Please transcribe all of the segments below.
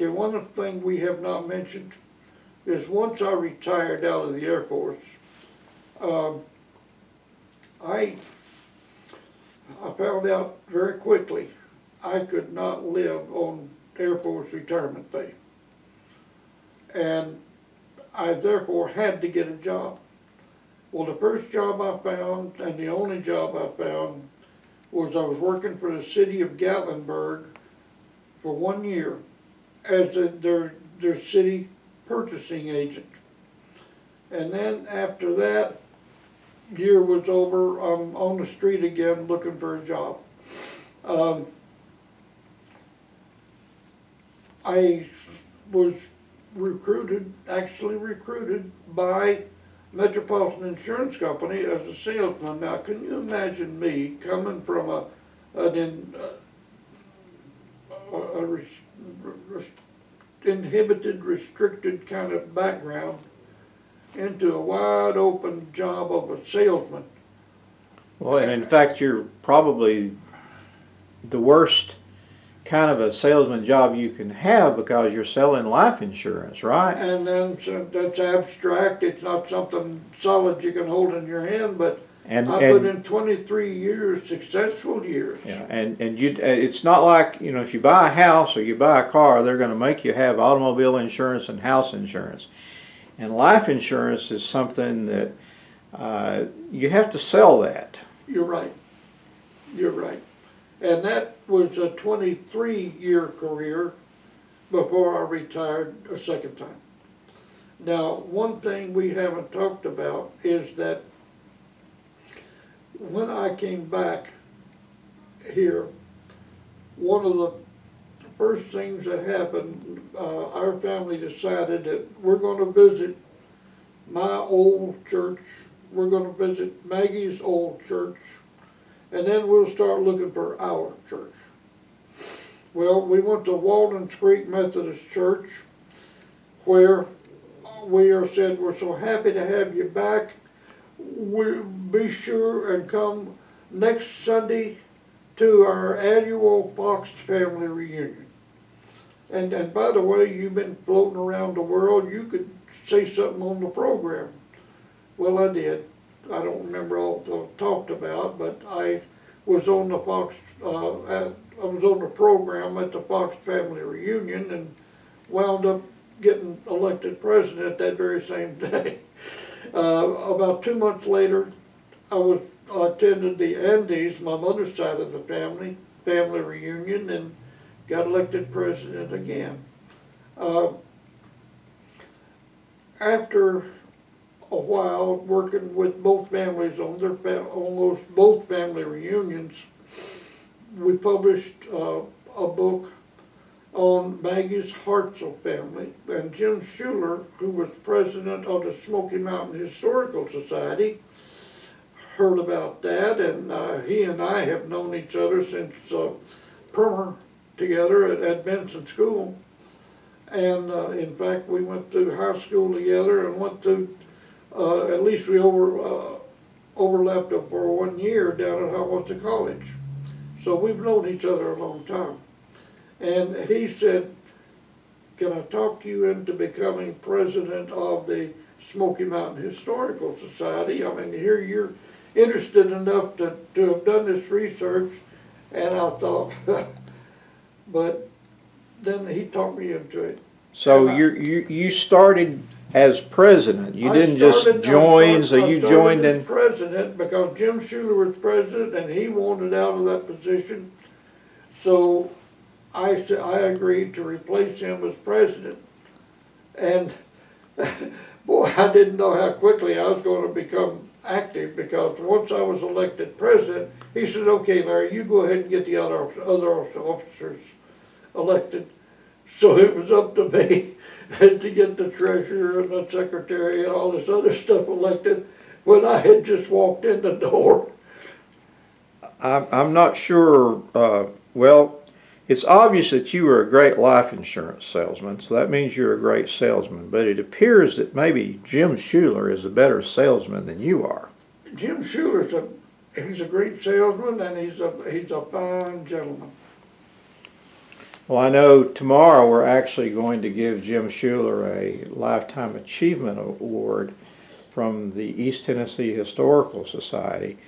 Okay, one thing we have not mentioned is once I retired out of the Air Force, I found out very quickly I could not live on Air Force retirement pay. And I therefore had to get a job. Well, the first job I found, and the only job I found, was I was working for the city of Gatlinburg for 1 year as their city purchasing agent. And then after that year was over, I'm on the street again looking for a job. I was actually recruited by Metropolitan Insurance Company as a salesman. Now, can you imagine me coming from inhibited, restricted kind of background into a wide open job of a salesman? Well, and in fact, you're probably the worst kind of a salesman job you can have because you're selling life insurance, right? And then that's abstract. It's not something solid you can hold in your hand, but I put in 23 years, successful years. Yeah, and it's not like, you know, if you buy a house or you buy a car, they're going to make you have automobile insurance and house insurance. And life insurance is something that you have to sell that. You're right. You're right. And that was a 23-year career before I retired a second time. Now, one thing we haven't talked about is that when I came back here, one of the first things that happened, our family decided that we're going to visit my old church, we're going to visit Maggie's old church, and then we'll start looking for our church. Well, we went to Walden's Creek Methodist Church, where we are said, we're so happy to have you back. We'll be sure and come next Sunday to our annual Fox family reunion. And by the way, you've been floating around the world, you could say something on the program. Well, I did. I don't remember all the talked about, but I was on the Fox, I was on the program at the Fox family reunion and wound up getting elected president that very same day. About 2 months later, I attended the Andes, my mother's side of the family reunion, and got elected president again. After a while working with both families on both family reunions, we published a book on Maggie's Hartzell family, and Jim Fowler, who was president of the Smoky Mountain Historical Society, heard about that, and he and I have known each other since primer together at Benson School. And in fact, we went through high school together and went through, at least we overlapped for 1 year down at Hiawassee College. So we've known each other a long time. And he said, can I talk you into becoming president of the Smoky Mountain Historical Society? I mean, here you're interested enough to have done this research. And I thought, but then he talked me into it. So you started as president. You didn't just join, so you joined in. I started as president because Jim Fowler was president and he wanted out of that position. So I agreed to replace him as president. And boy, I didn't know how quickly I was going to become active, because once I was elected president, he said, okay, Larry, you go ahead and get the other officers elected. So it was up to me to get the treasurer and the secretary and all this other stuff elected when I had just walked in the door. I'm not sure, well, it's obvious that you were a great life insurance salesman, so that means you're a great salesman, but it appears that maybe Jim Fowler is a better salesman than you are. Jim Fowler's he's a great salesman, and he's a fine gentleman. Well, I know tomorrow we're actually going to give Jim Schuler a Lifetime Achievement Award from the East Tennessee Historical Society.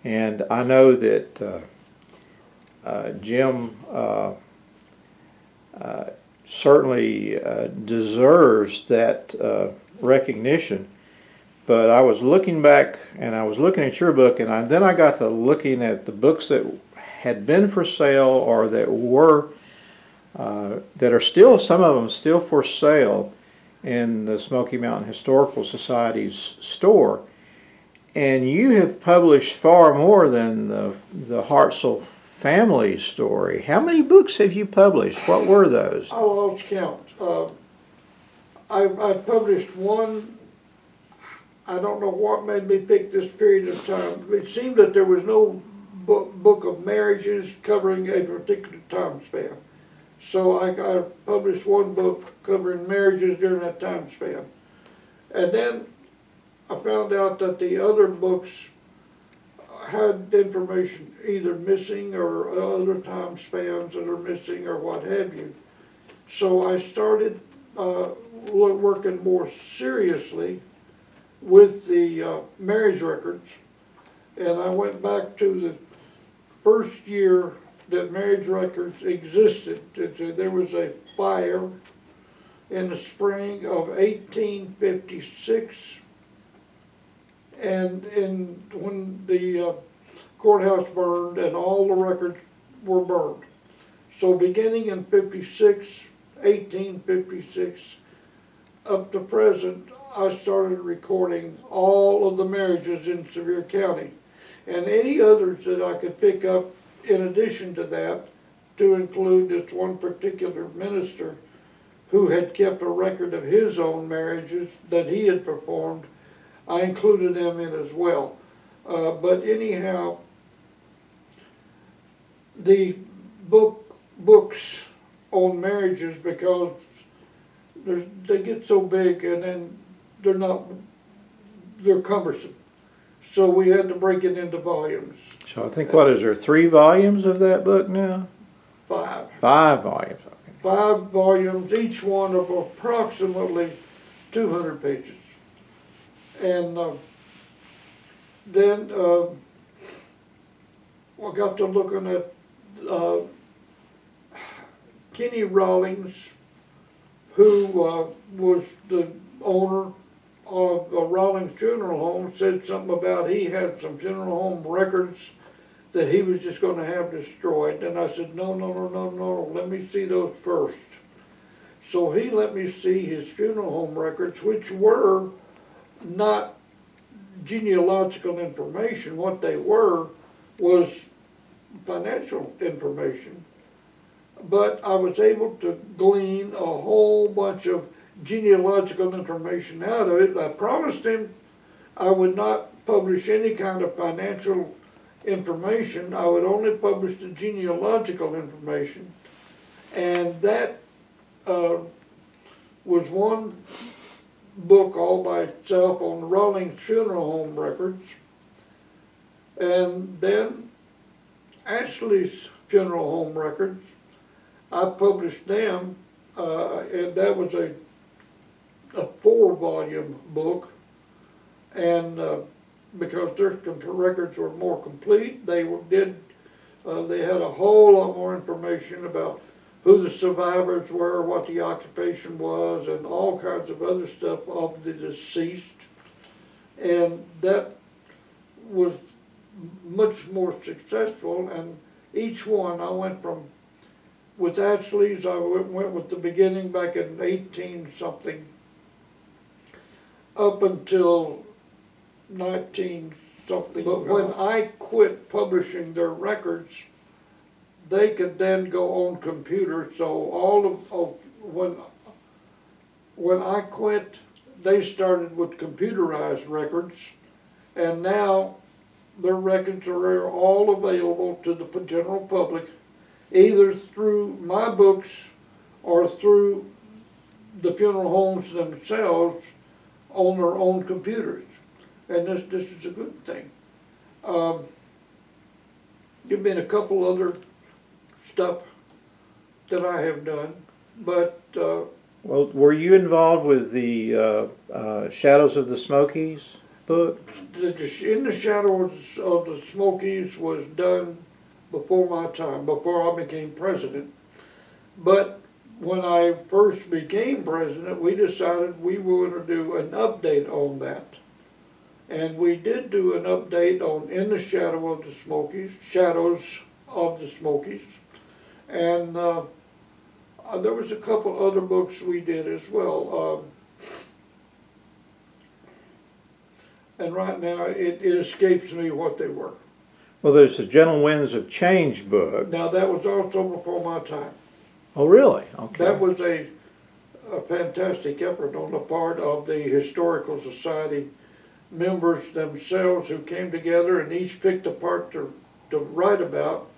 And I know that Jim certainly deserves that recognition. But I was looking back, and I was looking at your book, and then I got to looking at the books that had been for sale or that were that are still, some of them still for sale in the Smoky Mountain Historical Society's store. And you have published far more than the Hartzell family story. How many books have you published? What were those? I lost count. I published one. I don't know what made me pick this period of time. It seemed that there was no book of marriages covering a particular time span. So I published one book covering marriages during that time span. And then I found out that the other books had information either missing or other time spans that are missing or what have you. So I started working more seriously with the marriage records, and I went back to the first year that marriage records existed. There was a fire in the spring of 1856, and when the courthouse burned and all the records were burned. So beginning in 1856, up to present, I started recording all of the marriages in Sevier County, and any others that I could pick up in addition to that, to include this one particular minister who had kept a record of his own marriages that he had performed. I included them in as well. But anyhow, the books on marriages, because they get so big and then they're cumbersome. So we had to break it into volumes. So I think, what is there, 3 volumes of that book now? 5. 5 volumes. Okay. 5 volumes, each one of approximately 200 pages. And then I got to looking at Kenny Rawlings, who was the owner of a Rawlings Funeral Home, said something about he had some funeral home records that he was just going to have destroyed. And I said, no, let me see those first. So he let me see his funeral home records, which were not genealogical information. What they were was financial information. But I was able to glean a whole bunch of genealogical information out of it. I promised him I would not publish any kind of financial information. I would only publish the genealogical information. And that was one book all by itself on the Rawlings Funeral Home records. And then Ashley's funeral home records, I published them, and that was a 4-volume book, and because their records were more complete, they had a whole lot more information about who the survivors were, what the occupation was, and all kinds of other stuff of the deceased. And that was much more successful, and each one I went from, with Ashley's, I went with the beginning back in 18-something, up until 19-something. But when I quit publishing their records, they could then go on computers. So all of when I quit, they started with computerized records, and now their records are all available to the general public, either through my books or through the funeral homes themselves on their own computers. And this is a good thing. There've been a couple other stuff that I have done, but Well, were you involved with the Shadows of the Smokies book? In the Shadows of the Smokies was done before my time, before I became president. But when I first became president, we decided we were going to do an update on that. And we did do an update on In the Shadow of the Smokies, Shadows of the Smokies. And there was a couple other books we did as well. And right now it escapes me what they were. Well, there's the Gentle Winds of Change book. Now that was also before my time. Oh, really? Okay. That was a fantastic effort on the part of the Historical Society members themselves who came together and each picked a part to write about,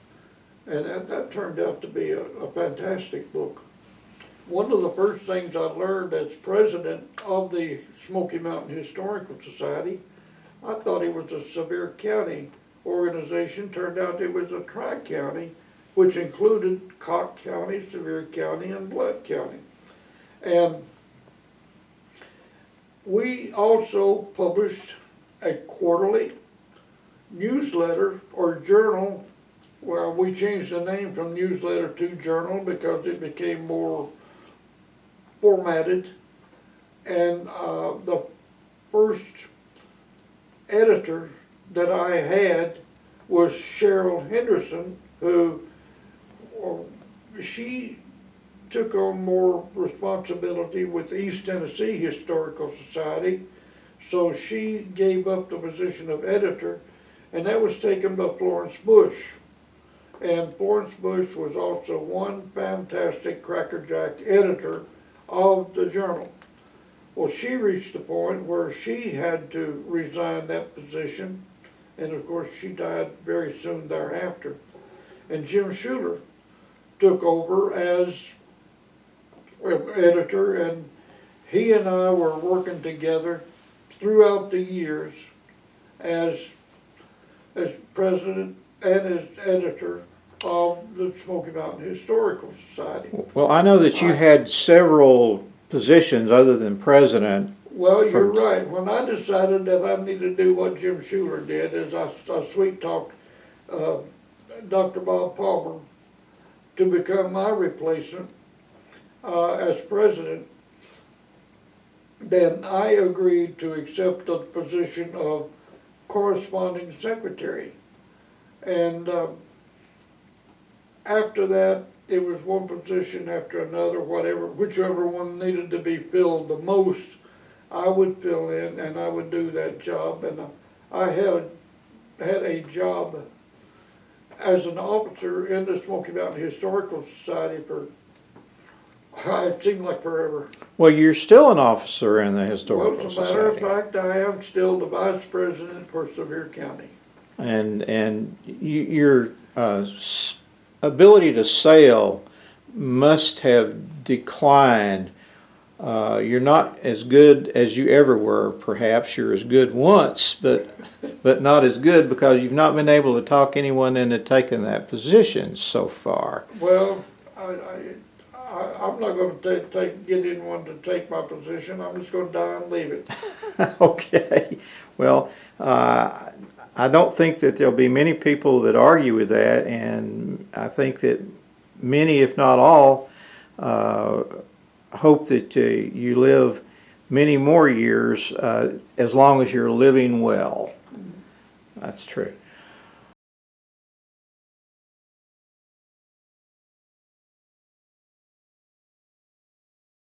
and that turned out to be a fantastic book. One of the first things I learned as president of the Smoky Mountain Historical Society, I thought it was a Sevier County organization. Turned out it was a tri-county, which included Cocke County, Sevier County, and Blood County. And we also published a quarterly newsletter or journal. Well, we changed the name from newsletter to journal because it became more formatted. And the first editor that I had was Cheryl Henderson, who she took on more responsibility with East Tennessee Historical Society, so she gave up the position of editor, and that was taken by Florence Bush. And Florence Bush was also one fantastic crackerjack editor of the journal. Well, she reached the point where she had to resign that position, and of course she died very soon thereafter. And Jim Fowler took over as editor, and he and I were working together throughout the years as president and as editor of the Smoky Mountain Historical Society. Well, I know that you had several positions other than president. Well, you're right. When I decided that I needed to do what Jim Fowler did, is I sweet talked Dr. Bob Palmer to become my replacement as president, then I agreed to accept the position of corresponding secretary. And after that, it was one position after another, whichever one needed to be filled the most, I would fill in and I would do that job. And I had a job as an officer in the Smoky Mountain Historical Society for, it seemed like forever. Well, you're still an officer in the Historical Well, as a matter of Society. fact, I am still the vice president for Sevier County. And your ability to sail must have declined. You're not as good as you ever were, perhaps. You're as good once, but not as good because you've not been able to talk anyone into taking that position so far. Well, I'm not going to get anyone to take my position. I'm just going to die and leave it. Okay. Well, I don't think that there'll be many people that argue with that, and I think that many, if not all, hope that you live many more years as long as you're living well. That's true.